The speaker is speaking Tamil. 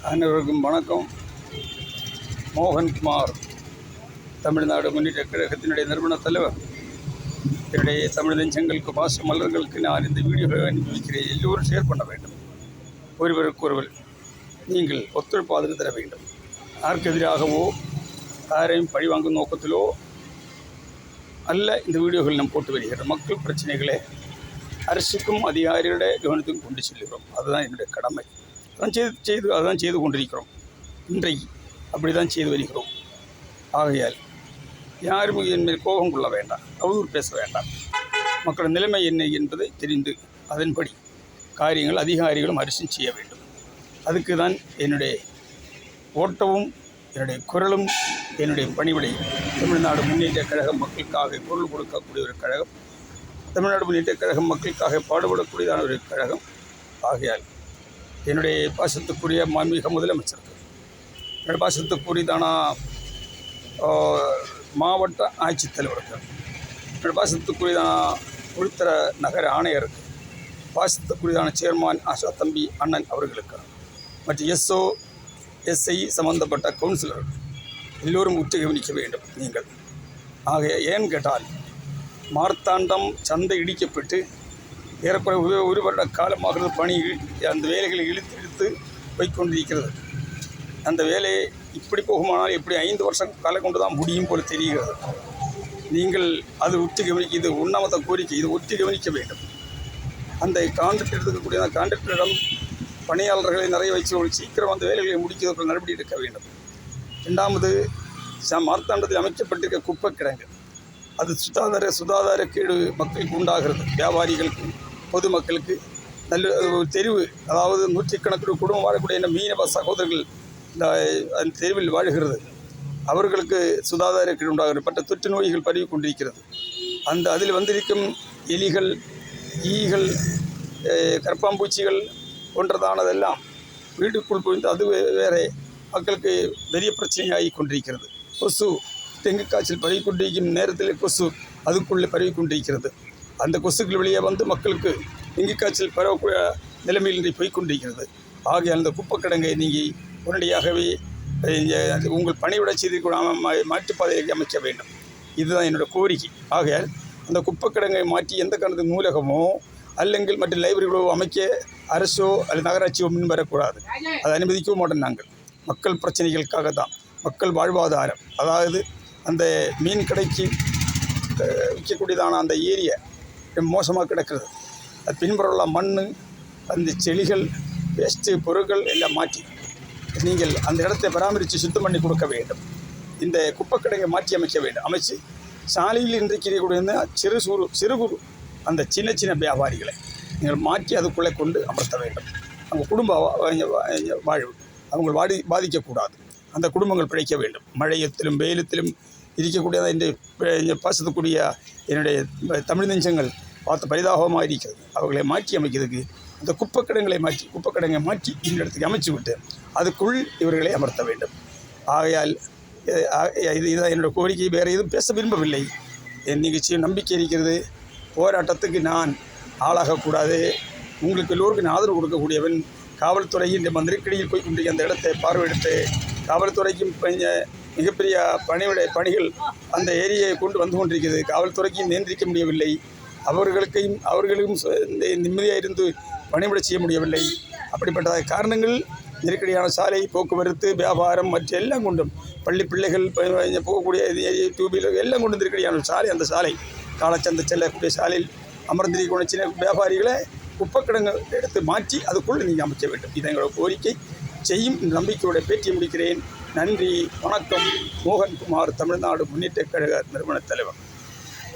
அனைவருக்கும் வணக்கம். மோகன்குமார், தமிழ்நாடு முன்னேற்ற கழகத்தினுடைய நிறுவன தலைவர். என்னுடைய தமிழ் நெஞ்சங்களுக்கு பாச மலர்களுக்கு நான் இந்த வீடியோவை அனுப்பி வைக்கிறேன். எல்லோரும் ஷேர் பண்ண வேண்டும். ஒருவருக்கொருவர் நீங்கள் ஒத்துழைப்பு ஆதரவு தர வேண்டும். யாருக்கு எதிராகவோ யாரையும் பழிவாங்கும் நோக்கத்திலோ அல்ல இந்த வீடியோகள் நாம் போட்டு வருகிறோம். மக்கள் பிரச்சனைகளை அரசுக்கும் அதிகாரிகளுடைய கவனத்துக்கும் கொண்டு செல்கிறோம். அதுதான் என்னுடைய கடமை. அதான் செய்து கொண்டிருக்கிறோம். இன்றைக்கு அப்படி தான் செய்து வருகிறோம். ஆகையால் யாரும் என் மேல் கோபம் கொள்ள வேண்டாம், அவதூறு பேச வேண்டாம். மக்களின் நிலைமை என்ன என்பதை தெரிந்து அதன்படி காரியங்கள் அதிகாரிகளும் அரசும் செய்ய வேண்டும். அதுக்கு தான் என்னுடைய ஓட்டமும் என்னுடைய குரலும் என்னுடைய பணிவிடை. தமிழ்நாடு முன்னேற்ற கழகம் மக்களுக்காக குரல் கொடுக்கக்கூடிய ஒரு கழகம். தமிழ்நாடு முன்னேற்ற கழகம் மக்களுக்காக பாடுபடக்கூடியதான ஒரு கழகம். ஆகையால் என்னுடைய பாசத்துக்குரிய மாண்புமிகு முதலமைச்சருக்கு, என்னுடைய பாசத்துக்குரியதான மாவட்ட ஆட்சித்தலைவருக்கு, என்னுடைய பாசத்துக்குரியதான உள்துறை நகர ஆணையருக்கு, பாசத்துக்குரியதான சேர்மான் ஆஷா தம்பி அண்ணன் அவர்களுக்கு, மற்றும் எஸ்ஐ சம்பந்தப்பட்ட கவுன்சிலர்கள் எல்லோரும் உற்று கவனிக்க வேண்டும். நீங்கள் ஆக ஏன்னு கேட்டால், மார்த்தாண்டம் சந்தை இடிக்கப்பட்டு ஏறக்குறைய ஒரு வருட காலமாக பணி அந்த வேலைகளை இழுத்து போய்கொண்டிருக்கிறது. அந்த வேலையை இப்படி போகுமானால் எப்படி 5 வருஷம் காலம் கொண்டு தான் முடியும் போல தெரிகிறது. நீங்கள் அது உற்று கவனிக்க, இது உண்ணாமத்த கோரிக்கை, இது உற்று கவனிக்க வேண்டும். அந்த கான்ட்ராக்ட் எடுக்கக்கூடிய அந்த கான்ட்ராக்டரிடம் பணியாளர்களை நிறைய வச்சு சீக்கிரம் அந்த வேலைகளை முடிக்கிறதுக்கு நடவடிக்கை எடுக்க வேண்டும். இரண்டாவது, மார்த்தாண்டத்தில் அமைக்கப்பட்டிருக்க குப்பை கிடங்கு, அது சுகாதார கேடு மக்களுக்கு உண்டாகிறது. வியாபாரிகளுக்கு, பொதுமக்களுக்கு நல்ல தெருவு, அதாவது நூற்றுக்கணக்கான குடும்பம் வாழக்கூடிய மீனவ சகோதரர்கள் அந்த தெருவில் வாழ்கிறது. அவர்களுக்கு சுகாதார கேடு உண்டாகிறது. பட்ட தொற்று நோய்கள் பரவி கொண்டிருக்கிறது. அதில் வந்திருக்கும் எலிகள், ஈகள், கரப்பாம்பூச்சிகள் போன்றதானதெல்லாம் வீட்டுக்குள் புரிந்து அது வேறு மக்களுக்கு பெரிய பிரச்சனையாகி கொண்டிருக்கிறது. கொசு, டெங்கு காய்ச்சல் பரவி கொண்டிருக்கும் நேரத்தில் கொசு அதுக்குள்ளே பரவி கொண்டிருக்கிறது. அந்த கொசுக்கள் வெளியே வந்து மக்களுக்கு டெங்கு காய்ச்சல் பரவக்கூடிய நிலைமையில் இன்றைக்கு போய்கொண்டிருக்கிறது. ஆகையால் அந்த குப்பை கிடங்கை நீங்கள் உடனடியாகவே உங்கள் பணிவிட செய்திருக்க மாற்றுப்பாதையை அமைக்க வேண்டும். இதுதான் என்னோடய கோரிக்கை. ஆகையால் அந்த குப்பை கிடங்கை மாற்றி எந்த காரணத்து நூலகமோ அல்லங்கள் மற்ற லைப்ரரிகளோ அமைக்க அரசோ அல்லது நகராட்சியோ முன் வரக்கூடாது. அதை அனுமதிக்கவும் மாட்டோம். நாங்கள் மக்கள் பிரச்சனைகளுக்காக தான், மக்கள் வாழ்வாதாரம், அதாவது அந்த மீன் கடைக்கு விற்கக்கூடியதான அந்த ஏரியா மோசமாக கிடக்கிறது. அது பின்புறமுள்ள மண், அந்த செடிகள், வேஸ்ட்டு பொருட்கள் எல்லாம் மாற்றி நீங்கள் அந்த இடத்தை பராமரித்து சுத்தம் பண்ணி கொடுக்க வேண்டும். இந்த குப்பைக்கிடங்கை மாற்றி அமைக்க வேண்டும். அமைச்சு சாலையில் இன்றைக்கு சிறு குறு அந்த சின்ன வியாபாரிகளை நீங்கள் மாற்றி அதுக்குள்ளே கொண்டு அமர்த்த வேண்டும். அவங்க குடும்ப வாழ்வு அவங்க பாதிக்கக்கூடாது. அந்த குடும்பங்கள் பிழைக்க வேண்டும். மழையத்திலும் வெயிலத்திலும் இருக்கக்கூடிய இந்த பாசத்துக்கூடிய என்னுடைய தமிழ் நெஞ்சங்கள் பார்த்து பரிதாபமாக இருக்கிறது. அவர்களை மாற்றி அமைக்கிறதுக்கு அந்த குப்பைக்கிடங்களை மாற்றி இந்த இடத்துக்கு அமைச்சு விட்டு அதுக்குள் இவர்களை அமர்த்த வேண்டும். ஆகையால் இதுதான் என்னோடய கோரிக்கை. வேறு எதுவும் பேச விரும்பவில்லை. என் நிகழ்ச்சியில் நம்பிக்கை இருக்கிறது. போராட்டத்துக்கு நான் ஆளாகக்கூடாது. உங்களுக்கு எல்லோருக்கும் நான் ஆதரவு கொடுக்கக்கூடியவன். காவல்துறையின் நெருக்கடியில் போய் கொண்டிருக்க அந்த இடத்தை பார்வையிட்டு காவல்துறைக்கும் மிகப்பெரிய பணிகள் அந்த ஏரியை கொண்டு வந்து கொண்டிருக்கிறது. காவல்துறைக்கும் நியந்திரிக்க முடியவில்லை. அவர்களுக்கும் நிம்மதியாக இருந்து பணிவிட செய்ய முடியவில்லை. அப்படிப்பட்ட காரணங்கள் நெருக்கடியான சாலை, போக்குவரத்து, வியாபாரம் மற்ற எல்லாம் கொண்டும் பள்ளி பிள்ளைகள் போகக்கூடிய டூ வீலர் எல்லாம் கொண்டு நெருக்கடியான சாலை. அந்த சாலை காலச்சந்தை செல்லக்கூடிய சாலையில் அமர்ந்திருக்கிற சின்ன வியாபாரிகளை குப்பைக்கிடங்கு எடுத்து மாற்றி அதுக்குள் நீங்கள் அமைக்க வேண்டும். இது எங்களோட கோரிக்கை. செய்யும் நம்பிக்கையோட பேட்டி முடிக்கிறேன். நன்றி, வணக்கம். மோகன்குமார், தமிழ்நாடு முன்னேற்ற கழக நிறுவன தலைவர்.